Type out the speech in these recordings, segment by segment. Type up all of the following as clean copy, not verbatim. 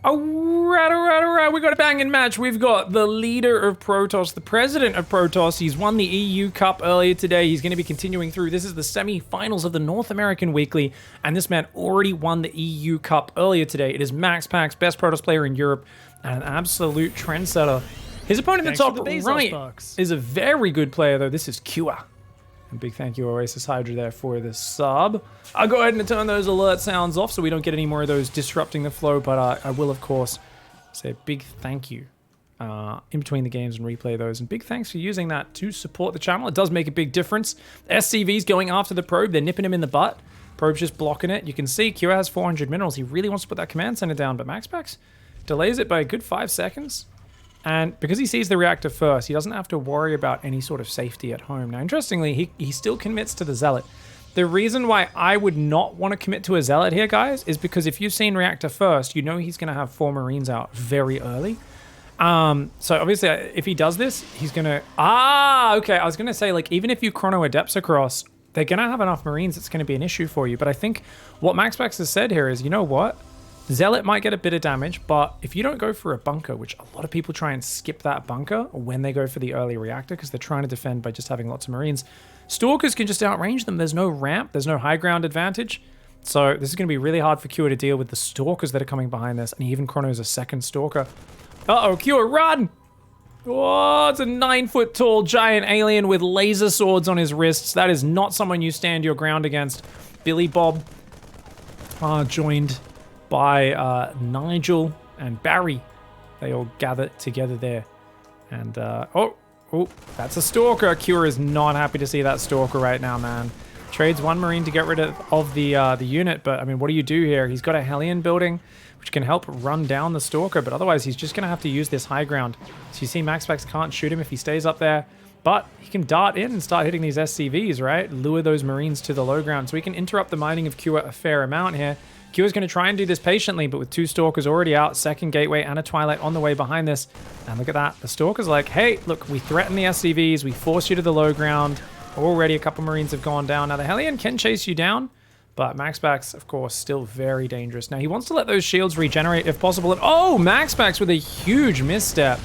Alright, we got a banging match. We've got the leader of Protoss, the president of Protoss. He's won the EU Cup earlier today. He's going to be continuing through. This is the semi-finals of the North American Weekly, and this man already won the EU Cup earlier today. It is MAXPAX, best Protoss player in Europe, and an absolute trendsetter. His opponent in the top right is a very good player, though. This is Cure. And big thank you, Oasis Hydra, there for the sub. I'll go ahead and turn those alert sounds off so we don't get any more of those disrupting the flow, but I will, of course, say a big thank you in between the games and replay those. And big thanks for using that to support the channel. It does make a big difference. SCV's going after the probe. They're nipping him in the butt. Probe's just blocking it. You can see Cure has 400 minerals. He really wants to put that command center down, but MAXPAX delays it by a good 5 seconds. And because he sees the reactor first, he doesn't have to worry about any sort of safety at home. Now, interestingly, he still commits to the Zealot. The reason why I would not want to commit to a Zealot here, guys, is because if you've seen reactor first, you know he's going to have 4 Marines out very early. So obviously, if he does this, he's going to... okay. I was going to say, like, even if you chrono Adepts across, they're going to have enough Marines. It's going to be an issue for you. But I think what MAXPAX has said here is, you know what? Zealot might get a bit of damage, but if you don't go for a bunker, which a lot of people try and skip that bunker when they go for the early reactor because they're trying to defend by just having lots of Marines, Stalkers can just outrange them. There's no ramp, there's no high ground advantage. So this is going to be really hard for Cure to deal with the Stalkers that are coming behind this, and he even chronos a second Stalker. Uh-oh, Cure, run! Oh, it's a 9-foot tall giant alien with laser swords on his wrists. That is not someone you stand your ground against. Billy Bob joined by Nigel and Barry. They all gather together there. And, oh, that's a Stalker. Cure is not happy to see that Stalker right now, man. Trades 1 Marine to get rid of the unit, but, I mean, what do you do here? He's got a Hellion building, which can help run down the Stalker, but otherwise he's just going to have to use this high ground. So you see MAXPAX can't shoot him if he stays up there, but he can dart in and start hitting these SCVs, right? Lure those Marines to the low ground, so we can interrupt the mining of Cure a fair amount here. Cure's going to try and do this patiently, but with 2 Stalkers already out, second Gateway and a Twilight on the way behind this. And look at that. The Stalker's like, hey, look, we threaten the SCVs. We force you to the low ground. Already a couple Marines have gone down. Now, the Hellion can chase you down, but MAXPAX, of course, still very dangerous. Now, he wants to let those shields regenerate if possible. And, oh, MAXPAX with a huge misstep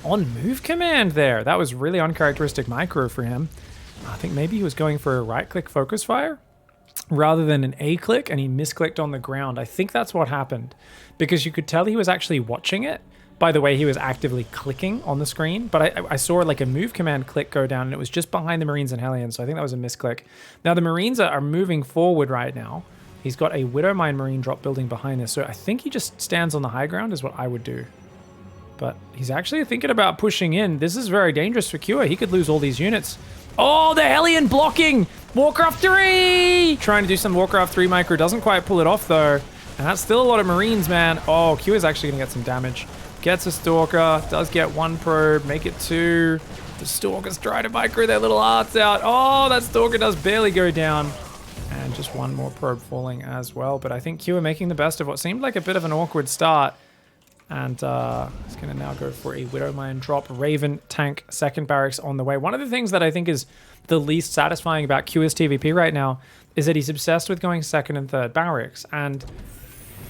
on move command there. That was really uncharacteristic micro for him. I think maybe he was going for a right-click focus fire rather than an A-click, and he misclicked on the ground. I think that's what happened, because you could tell he was actually watching it by the way he was actively clicking on the screen, but I saw like a move command click go down, and it was just behind the Marines and Hellions, so I think that was a misclick. Now, the Marines are moving forward right now. He's got a Widowmine Marine drop building behind this, so I think he just stands on the high ground is what I would do. But he's actually thinking about pushing in. This is very dangerous for Cure. He could lose all these units. Oh, the Hellion blocking! Warcraft 3! Trying to do some Warcraft 3 micro. Doesn't quite pull it off, though. And that's still a lot of Marines, man. Oh, Q is actually going to get some damage. Gets a Stalker. Does get 1 probe. Make it 2. The Stalkers try to micro their little hearts out. Oh, that Stalker does barely go down. And just 1 more probe falling as well. But I think Q are making the best of what seemed like a bit of an awkward start. And he's going to now go for a Widowmine drop. Raven tank, second barracks on the way. One of the things that I think is the least satisfying about QS TVP right now is that he's obsessed with going second and third barracks. And,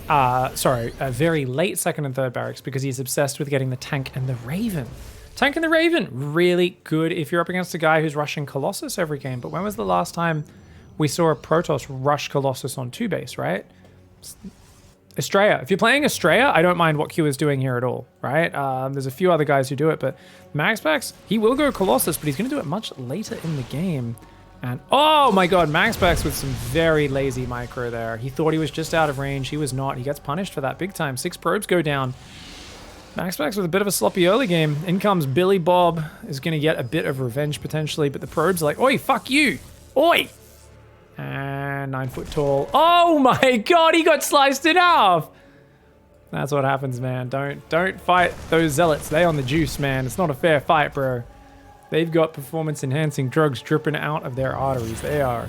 sorry, a very late second and third barracks, because he's obsessed with getting the tank and the Raven. Tank and the Raven, really good if you're up against a guy who's rushing Colossus every game. But when was the last time we saw a Protoss rush Colossus on 2 base, right? Estrella. If you're playing Estrella, I don't mind what Q is doing here at all, right? There's a few other guys who do it, but MAXPAX, he will go Colossus, but he's going to do it much later in the game. And, oh my god, MAXPAX with some very lazy micro there. He thought he was just out of range. He was not. He gets punished for that big time. 6 probes go down. MAXPAX with a bit of a sloppy early game. In comes Billy Bob, is going to get a bit of revenge potentially, but the probes are like, oi, fuck you. Oi! And 9 foot tall. Oh my god, he got sliced in half. That's what happens, man. Don't fight those zealots. They on the juice, man. It's not a fair fight, bro. They've got performance enhancing drugs dripping out of their arteries. They are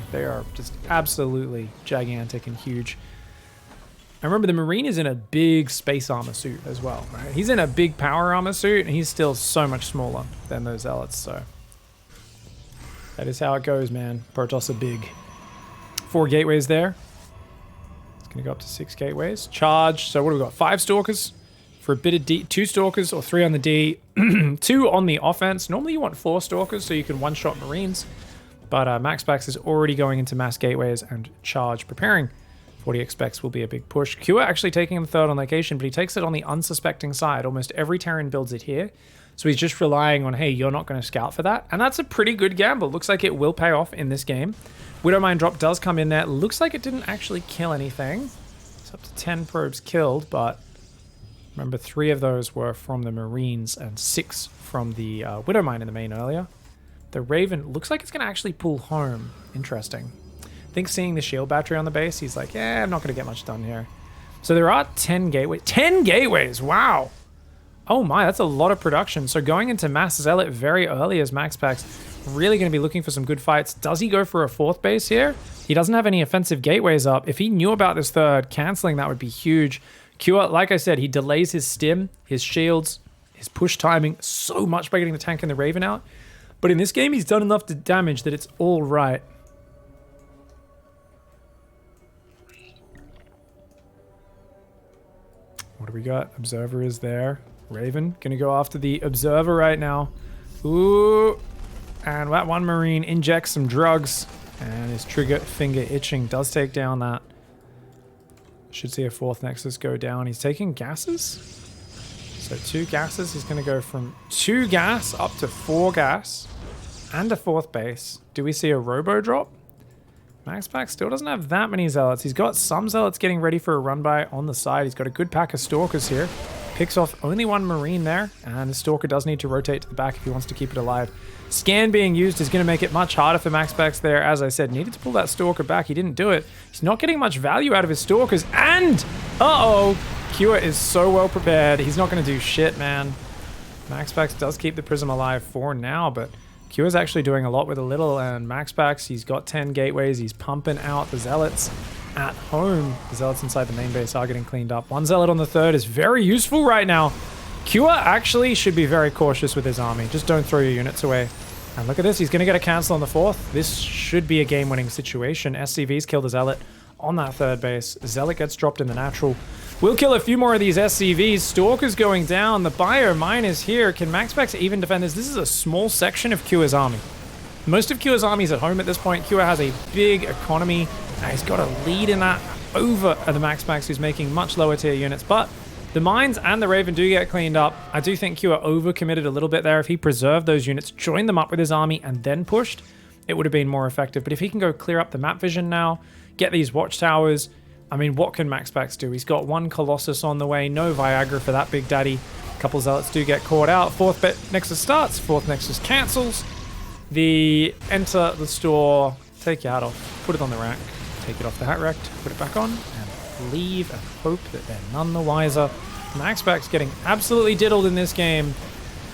just absolutely gigantic and huge. And remember, the Marine is in a big space armor suit as well, right? He's in a big power armor suit, and he's still so much smaller than those zealots, so that is how it goes, man. Protoss are big. 4 gateways there. It's going to go up to 6 gateways. Charge. So what do we got? 5 Stalkers. for a bit of D. 2 Stalkers or 3 on the D, 2 on the offense. Normally you want 4 Stalkers so you can one-shot Marines. But MAXPAX is already going into mass gateways and charge, preparing. 40 expects will be a big push. Kua actually taking the 3rd on location, but he takes it on the unsuspecting side. Almost every Terran builds it here. So he's just relying on, hey, you're not going to scout for that. And that's a pretty good gamble. Looks like it will pay off in this game. Widowmine drop does come in there. Looks like it didn't actually kill anything. It's up to 10 probes killed, but remember 3 of those were from the Marines and 6 from the Widowmine in the main earlier. The Raven looks like it's going to actually pull home. Interesting. I think seeing the shield battery on the base, he's like, yeah, I'm not going to get much done here. So there are 10 gateways. 10 gateways! Wow! Oh my, that's a lot of production. So going into Mass Zealot very early as MAXPAX, really going to be looking for some good fights. Does he go for a 4th base here? He doesn't have any offensive gateways up. If he knew about this 3rd, canceling that would be huge. Kua, like I said, he delays his stim, his shields, his push timing so much by getting the tank and the Raven out. But in this game, he's done enough to damage that it's all right. What do we got? Observer is there. Raven gonna go after the Observer right now. Ooh. And that one Marine injects some drugs. And his trigger finger itching does take down that. Should see a 4th Nexus go down. He's taking gases. So 2 gases. He's gonna go from 2 gas up to 4 gas. And a 4th base. Do we see a robo drop? MAXPAX still doesn't have that many Zealots. He's got some Zealots getting ready for a run by on the side. He's got a good pack of Stalkers here. Picks off only 1 Marine there. And the Stalker does need to rotate to the back if he wants to keep it alive. Scan being used is going to make it much harder for MAXPAX there. As I said, needed to pull that Stalker back. He didn't do it. He's not getting much value out of his Stalkers. And, uh-oh, Kua is so well prepared. He's not going to do shit, man. MAXPAX does keep the Prism alive for now, but Kua's actually doing a lot with a little, and MAXPAX, he's got 10 gateways. He's pumping out the Zealots at home. The Zealots inside the main base are getting cleaned up. 1 Zealot on the 3rd is very useful right now. Kua actually should be very cautious with his army. Just don't throw your units away. And look at this. He's going to get a cancel on the 4th. This should be a game-winning situation. SCV's killed the Zealot on that 3rd base. Zealot gets dropped in the natural. We'll kill a few more of these SCVs. Stalker's going down. The Bio Mine is here. Can MAXPAX even defend this? This is a small section of Kua's army. Most of Kua's army is at home at this point. Kua has a big economy. And he's got a lead in that over the MAXPAX, who's making much lower tier units. But the mines and the Raven do get cleaned up. I do think Kua overcommitted a little bit there. If he preserved those units, joined them up with his army, and then pushed, it would have been more effective. But if he can go clear up the map vision now, get these watchtowers, I mean, what can MAXPAX do? He's got 1 Colossus on the way, no Viagra for that big daddy. A couple Zealots do get caught out. 4th Nexus starts, 4th Nexus cancels. The enter the store, take your hat off, put it on the rack, take it off the hat rack, put it back on, and leave and hope that they're none the wiser. MAXPAX getting absolutely diddled in this game,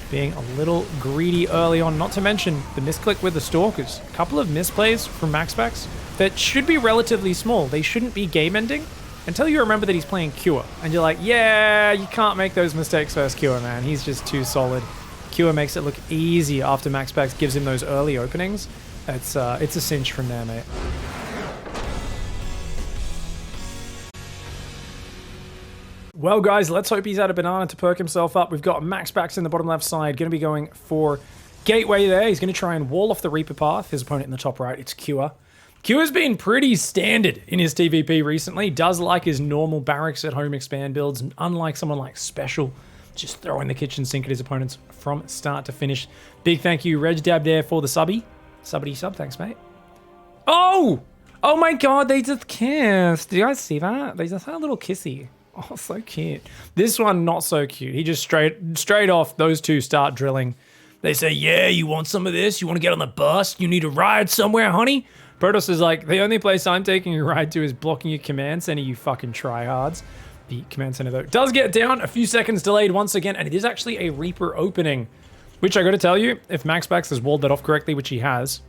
being a little greedy early on, not to mention the misclick with the Stalkers. A couple of misplays from MAXPAX that should be relatively small. They shouldn't be game-ending until you remember that he's playing Kua. And you're like, yeah, you can't make those mistakes versus Kua, man. He's just too solid. Kua makes it look easy after MAXPAX gives him those early openings. It's a cinch from there, mate. Well, guys, let's hope he's had a banana to perk himself up. We've got MAXPAX in the bottom left side, going to be going for Gateway there. He's going to try and wall off the Reaper path. His opponent in the top right, it's Kua. Kua's been pretty standard in his TVP recently. Does like his normal barracks at home expand builds, and unlike someone like Special, just throwing the kitchen sink at his opponents from start to finish. Big thank you, Reg Dab there, for the subby. Subbity sub, thanks, mate. Oh! Oh my god, they just kissed. Do you guys see that? They just had a little kissy. Oh, so cute. This one, not so cute. He just straight off, those two start drilling. They say, yeah, you want some of this? You want to get on the bus? You need a ride somewhere, honey? Protoss is like, the only place I'm taking a ride to is blocking your command center, you fucking tryhards. The command center, though, does get down. A few seconds delayed once again, and it is actually a Reaper opening, which I got to tell you, if MAXPAX has walled that off correctly, which he has,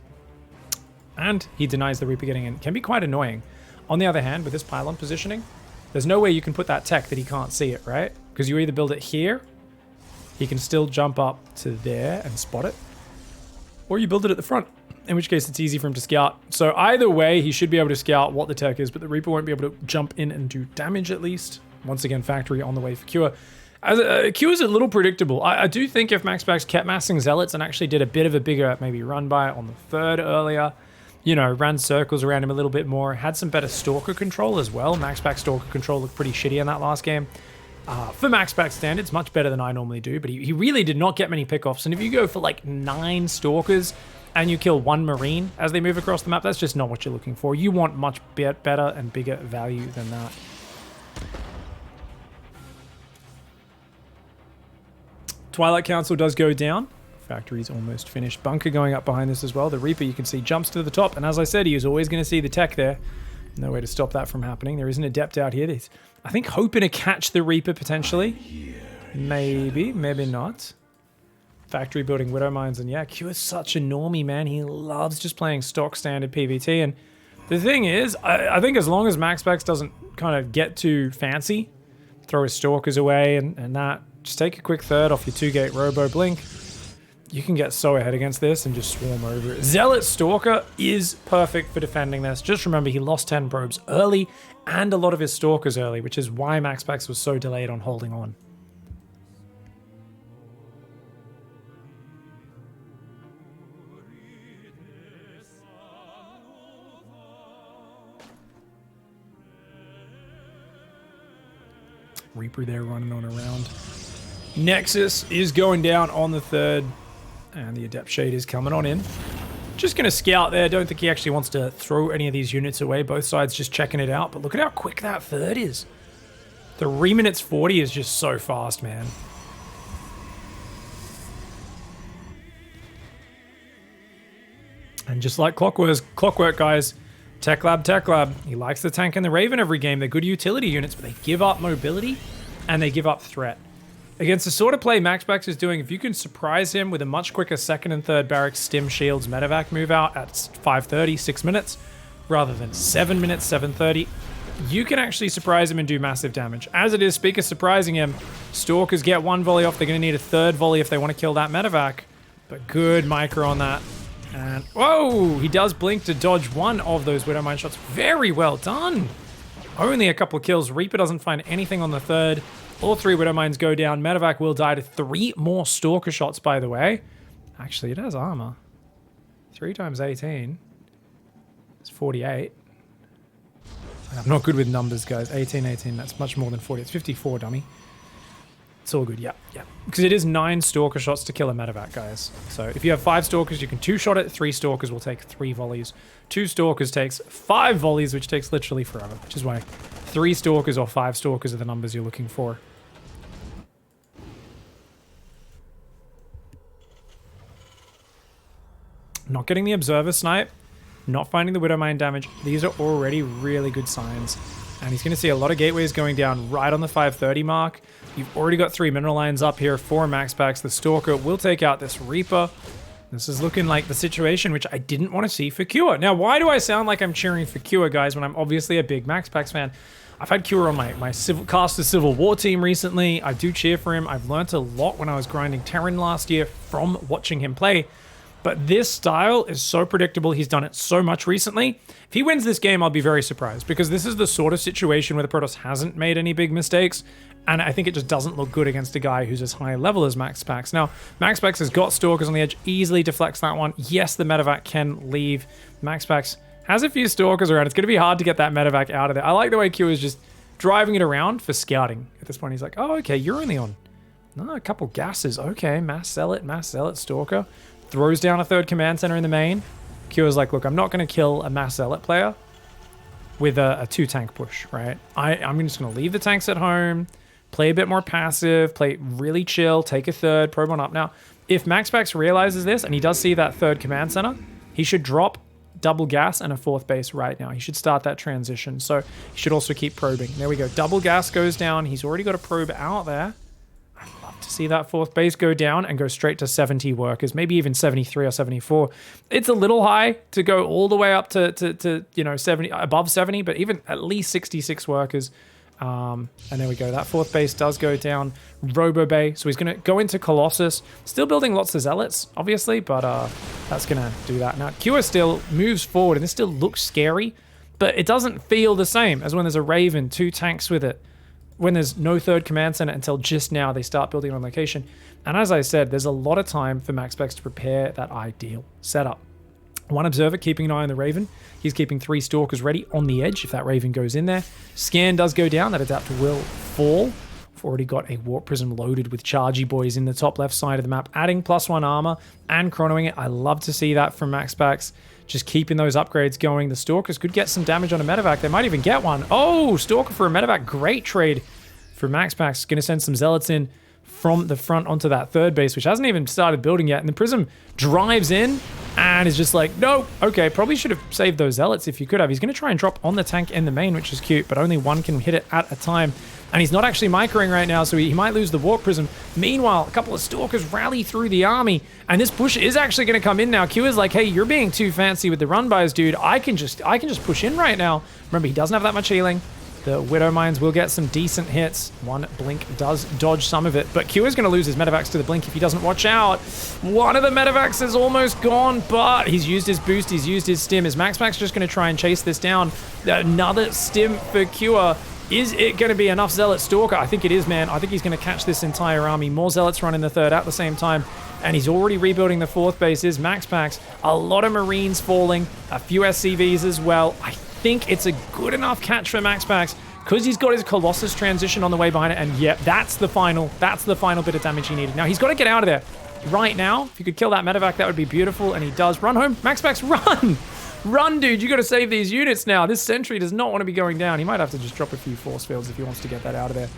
and he denies the Reaper getting in, can be quite annoying. On the other hand, with this pylon positioning, there's no way you can put that tech that he can't see it, right? Because you either build it here, he can still jump up to there and spot it, or you build it at the front, in which case it's easy for him to scout. So either way, he should be able to scout what the tech is, but the Reaper won't be able to jump in and do damage at least. Once again, factory on the way for Kua. Q is a little predictable. I do think if MAXPAX kept massing Zealots and actually did a bit of a bigger maybe run by it on the third earlier, you know, ran circles around him a little bit more, had some better Stalker control as well. MAXPAX Stalker control looked pretty shitty in that last game. For MAXPAX standards, much better than I normally do, but he really did not get many pickoffs. And if you go for like 9 Stalkers and you kill 1 Marine as they move across the map, that's just not what you're looking for. You want much better and bigger value than that. Twilight Council does go down. Factory's almost finished. Bunker going up behind this as well. The Reaper, you can see, jumps to the top. And as I said, he is always going to see the tech there. No way to stop that from happening. There is an Adept out here. He's, I think, hoping to catch the Reaper potentially. Maybe, maybe not. Factory building Widow Mines. And yeah, Q is such a normie, man. He loves just playing stock standard PvT. And the thing is, I think as long as MAXPAX doesn't kind of get too fancy, throw his Stalkers away and that, just take a quick third off your 2-gate Robo Blink. You can get so ahead against this and just swarm over it. Zealot Stalker is perfect for defending this. Just remember, he lost 10 probes early and a lot of his Stalkers early, which is why MAXPAX was so delayed on holding on. Reaper there running on around. Nexus is going down on the third. And the Adept Shade is coming on in. Just going to scout there. Don't think he actually wants to throw any of these units away. Both sides just checking it out. But look at how quick that third is. 3 minutes 40 is just so fast, man. And just like clockwork, guys. Tech Lab. He likes the tank and the Raven every game. They're good utility units, but they give up mobility and they give up threat. Against the sort of play MAXPAX is doing, if you can surprise him with a much quicker second and third barracks stim shields medevac move out at 5:30, 6 minutes, rather than 7 minutes, 7:30, you can actually surprise him and do massive damage. As it is, speaker surprising him, Stalkers get 1 volley off. They're going to need a 3rd volley if they want to kill that medevac. But good micro on that. And, whoa, he does blink to dodge 1 of those Widowmine shots. Very well done. Only a couple of kills. Reaper doesn't find anything on the 3rd. All 3 Widowmines go down. Medevac will die to 3 more Stalker shots, by the way. Actually, it has armor. 3 times 18. It's 48. I'm not good with numbers, guys. 18, that's much more than 40. It's 54, dummy. It's all good, yeah. Because it is 9 Stalker shots to kill a medevac, guys. So if you have 5 Stalkers, you can 2-shot it. 3 Stalkers will take 3 volleys. 2 Stalkers takes 5 volleys, which takes literally forever. Which is why 3 Stalkers or 5 Stalkers are the numbers you're looking for. Not getting the Observer snipe. Not finding the Widowmine damage. These are already really good signs. And he's going to see a lot of gateways going down right on the 5:30 mark. You've already got 3 mineral lines up here for MAXPAX. The Stalker will take out this Reaper. This is looking like the situation which I didn't want to see for Cure. Now, why do I sound like I'm cheering for Cure, guys, when I'm obviously a big MAXPAX fan? I've had Cure on my Caster Civil War team recently. I do cheer for him. I've learnt a lot when I was grinding Terran last year from watching him play. But this style is so predictable. He's done it so much recently. If he wins this game, I'll be very surprised, because this is the sort of situation where the Protoss hasn't made any big mistakes, and I think it just doesn't look good against a guy who's as high level as MAXPAX. Now, MAXPAX has got Stalkers on the edge, easily deflects that one. Yes, the medevac can leave. MAXPAX has a few Stalkers around. It's going to be hard to get that medevac out of there. I like the way Q is just driving it around for scouting. At this point, he's like, oh, okay, you're only on a couple gases. Okay, Mass Zealot, Stalker. Throws down a 3rd command center in the main. Cure's like, look, I'm not going to kill a Mass Zealot player with a 2-tank push, right? I'm just going to leave the tanks at home, play a bit more passive, play really chill, take a 3rd, probe on up. Now, if MAXPAX realizes this, and he does see that 3rd command center, he should drop double gas and a 4th base right now. He should start that transition. So he should also keep probing. There we go. Double gas goes down. He's already got a probe out there. I'd love to see that 4th base go down and go straight to 70 workers, maybe even 73 or 74. It's a little high to go all the way up to you know, 70, above 70, but even at least 66 workers. And there we go. That 4th base does go down. Robo Bay. So he's going to go into Colossus. Still building lots of Zealots, obviously, but that's going to do that. Now, Cure still moves forward, and this still looks scary, but it doesn't feel the same as when there's a Raven, 2 tanks with it. when there's no third command center until just now they start building on location. And as I said, there's a lot of time for MAXPAX to prepare that ideal setup. One observer keeping an eye on the Raven. He's keeping 3 Stalkers ready on the edge if that Raven goes in there. Scan does go down. That Adapter will fall. We've already got a Warp Prism loaded with Chargy Boys in the top left side of the map, adding +1 armor and chronoing it. I love to see that from MAXPAX. Just keeping those upgrades going. The Stalkers could get some damage on a medevac. They might even get one. Oh, Stalker for a medevac. Great trade for MAXPAX. Going to send some Zealots in from the front onto that third base, which hasn't even started building yet. And the Prism drives in and is just like, no, okay, probably should have saved those Zealots if you could have. He's going to try and drop on the tank in the main, which is cute, but only one can hit it at a time. And he's not actually microing right now, so he might lose the Warp Prism. Meanwhile, a couple of Stalkers rally through the army, and this push is actually going to come in now. Q is like, hey, you're being too fancy with the run bys, dude. I can just push in right now. Remember, he doesn't have that much healing. The Widow Mines will get some decent hits. One Blink does dodge some of it, but Q is going to lose his medevacs to the Blink if he doesn't watch out. One of the medevacs is almost gone, but he's used his boost, he's used his stim. Is MAXPAX just going to try and chase this down? Another stim for Q. Is it going to be enough Zealot Stalker? I think it is, man. I think he's going to catch this entire army. More Zealots run in the third at the same time. And he's already rebuilding the fourth base. Is MAXPAX. A lot of Marines falling. A few SCVs as well. I think it's a good enough catch for MAXPAX because he's got his Colossus transition on the way behind it. And yeah, that's the final bit of damage he needed. Now, he's got to get out of there right now. If you could kill that medevac, that would be beautiful. And he does. Run home. MAXPAX, run! Run, dude, you got to save these units now. This sentry does not want to be going down. He might have to just drop a few force fields if he wants to get that out of there.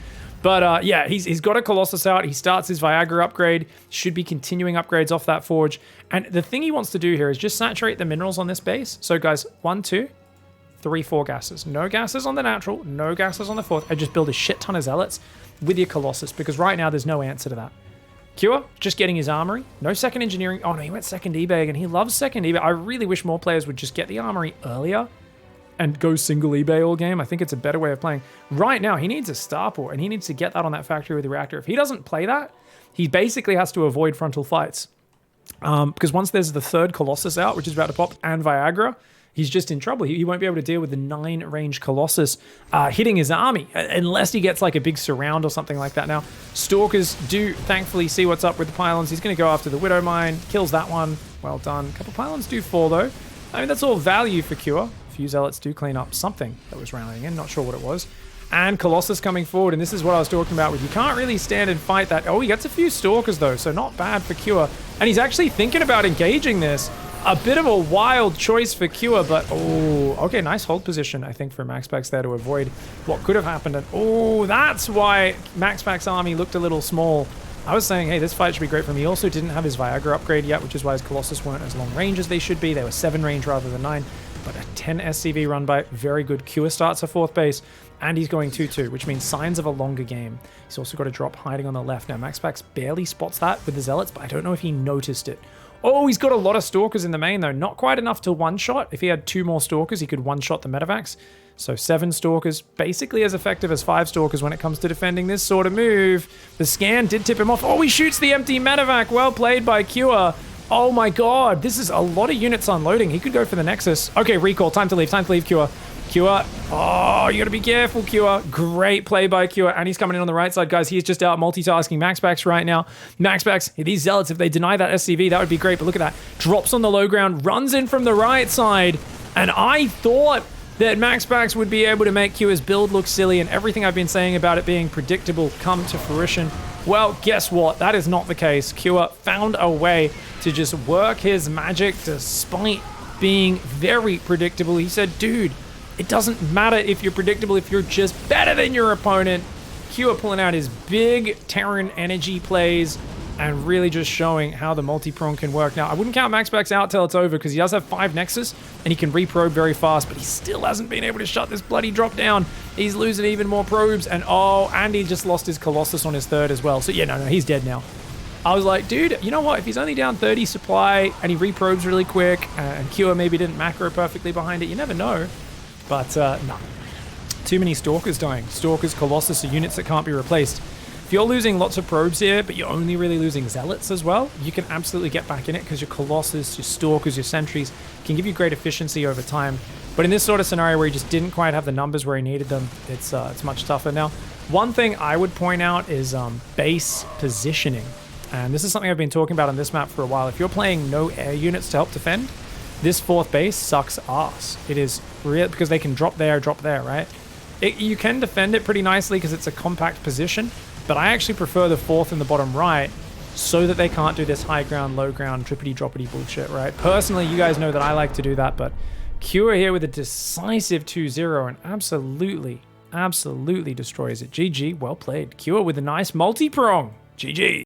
But yeah, he's got a Colossus out. He starts his Viagra upgrade. Should be continuing upgrades off that forge. And the thing he wants to do here is just saturate the minerals on this base. So guys, 1, 2, 3, 4 gases. No gases on the natural, no gases on the fourth. I just build a shit ton of Zealots with your Colossus because right now there's no answer to that. Cure, just getting his armory. No second engineering. Oh no, he went second eBay and he loves second eBay. I really wish more players would just get the armory earlier and go single eBay all game. I think it's a better way of playing. Right now, he needs a starport and he needs to get that on that factory with the reactor. If he doesn't play that, he basically has to avoid frontal fights. Because once there's the third Colossus out, which is about to pop, and Viagra, he's just in trouble. He won't be able to deal with the 9-range Colossus hitting his army unless he gets like a big surround or something like that. Now, Stalkers do thankfully see what's up with the pylons. He's going to go after the Widow Mine, kills that one. Well done. A couple pylons do fall though. I mean, that's all value for Cure. A few Zealots do clean up something that was rallying in. Not sure what it was. And Colossus coming forward, and this is what I was talking about with you can't really stand and fight that. Oh, he gets a few Stalkers though, so not bad for Cure. And he's actually thinking about engaging this. A bit of a wild choice for Cure, but oh, okay, nice hold position, I think, for MAXPAX there to avoid what could have happened. And oh, that's why MAXPAX army looked a little small. I was saying, hey, this fight should be great for him. He also didn't have his Viagra upgrade yet, which is why his Colossus weren't as long range as they should be. They were 7 range rather than 9, but a 10 SCV run by very good. Cure starts a fourth base, and he's going 2-2, which means signs of a longer game. He's also got a drop hiding on the left. Now, MAXPAX barely spots that with the Zealots, but I don't know if he noticed it. Oh, he's got a lot of Stalkers in the main, though. Not quite enough to one-shot. If he had 2 more Stalkers, he could one-shot the medevacs. So 7 Stalkers, basically as effective as 5 Stalkers when it comes to defending this sort of move. The scan did tip him off. Oh, he shoots the empty medevac. Well played by Cure. Oh my god, this is a lot of units unloading. He could go for the Nexus. Okay, recall. Time to leave, Cure. Cure. Oh, you gotta be careful, Cure. Great play by Cure. And he's coming in on the right side, guys. He's just out multitasking MAXPAX right now. MAXPAX, these Zealots, if they deny that SCV, that would be great. But look at that. Drops on the low ground, runs in from the right side. And I thought that MAXPAX would be able to make Cure's build look silly and everything I've been saying about it being predictable come to fruition. Well, guess what? That is not the case. Cure found a way to just work his magic despite being very predictable. He said, dude, it doesn't matter if you're predictable, if you're just better than your opponent. Cure pulling out his big Terran energy plays and really just showing how the multi-prong can work. Now, I wouldn't count MAXPAX out till it's over because he does have 5 Nexus and he can reprobe very fast, but he still hasn't been able to shut this bloody drop down. He's losing even more probes, and oh, and he just lost his Colossus on his third as well. So yeah, no, he's dead now. I was like, dude, you know what? If he's only down 30 supply and he reprobes really quick and Cure maybe didn't macro perfectly behind it, you never know. But no. Too many Stalkers dying. Stalkers, Colossus are units that can't be replaced. you're losing lots of probes here, but you're only really losing zealots as well, you can absolutely get back in it because your Colossus, your Stalkers, your Sentries can give you great efficiency over time. But in this sort of scenario where he just didn't quite have the numbers where he needed them, it's much tougher now. One thing I would point out is base positioning. And this is something I've been talking about on this map for a while. If you're playing no air units to help defend, this 4th base sucks ass. It is real because they can drop there, right? You can defend it pretty nicely because it's a compact position, but I actually prefer the 4th in the bottom right so that they can't do this high ground, low ground, trippity-droppity bullshit, right? Personally, you guys know that I like to do that, but Cure here with a decisive 2-0 and absolutely destroys it. GG, well played. Cure with a nice multi-prong. GG.